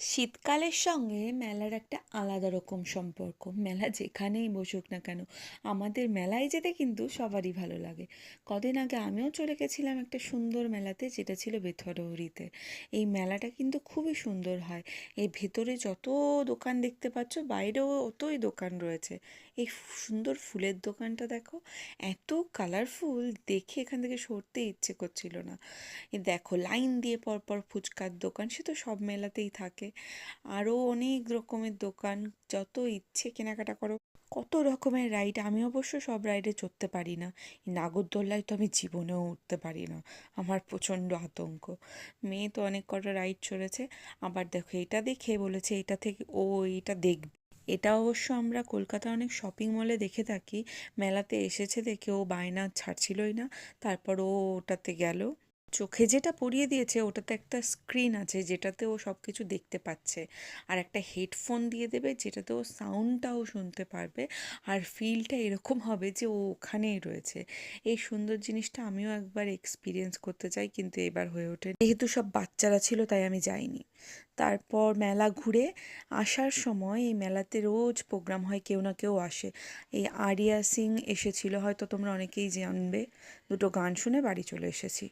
শীতকালের সঙ্গে মেলার একটা আলাদা রকম সম্পর্ক। মেলা যেখানেই বসুক না কেন, আমাদের মেলায় যেতে কিন্তু সবারই ভালো লাগে। কদিন আগে আমিও চলে গেছিলাম একটা সুন্দর মেলাতে, যেটা ছিল বেথরহরিতে। এই মেলাটা কিন্তু খুবই সুন্দর হয়। এই ভেতরে যত দোকান দেখতে পাচ্ছ, বাইরেও অতই দোকান রয়েছে। এই সুন্দর ফুলের দোকানটা দেখো, এত কালারফুল, দেখে এখান থেকে সরতে ইচ্ছে করছিল না। এ দেখো লাইন দিয়ে পরপর ফুচকার দোকান, সে তো সব মেলাতেই থাকে। আরও অনেক রকমের দোকান, যত ইচ্ছে কেনাকাটা করো। কত রকমের রাইড, আমি অবশ্য সব রাইডে চড়তে পারি না। এই নাগরদোল্লায় তো আমি জীবনেও উঠতে পারি না, আমার প্রচণ্ড আতঙ্ক। মেয়ে তো অনেক কটা রাইড চড়েছে। আবার দেখো, এটা দেখে বলেছে এটা থেকে ও এটা দেখবে। এটা অবশ্য আমরা কলকাতার অনেক শপিং মলে দেখে থাকি। মেলাতে এসেছে দেখে ও বায়না ছাড়ছিলই না। তারপর ও ওটাতে গেল। চোখে যেটা পরিয়ে দিয়েছে ওটাতে একটা স্ক্রিন আছে, যেটাতে ও সব কিছু দেখতে পাচ্ছে। আর একটা হেডফোন দিয়ে দেবে, যেটাতে ও সাউন্ডটাও শুনতে পারবে। আর ফিলটা এরকম হবে যে ও ওখানেই রয়েছে। এই সুন্দর জিনিসটা আমিও একবার এক্সপিরিয়েন্স করতে চাই, কিন্তু এবার হয়ে ওঠে, যেহেতু সব বাচ্চারা ছিল তাই আমি যাইনি। তারপর মেলা ঘুরে আসার সময়, এই মেলাতে রোজ প্রোগ্রাম হয়, কেউ না কেউ আসে। এই আরিয়া সিং এসেছিল, হয়তো তোমরা অনেকেই জানবে। দুটো গান শুনে বাড়ি চলে এসেছি।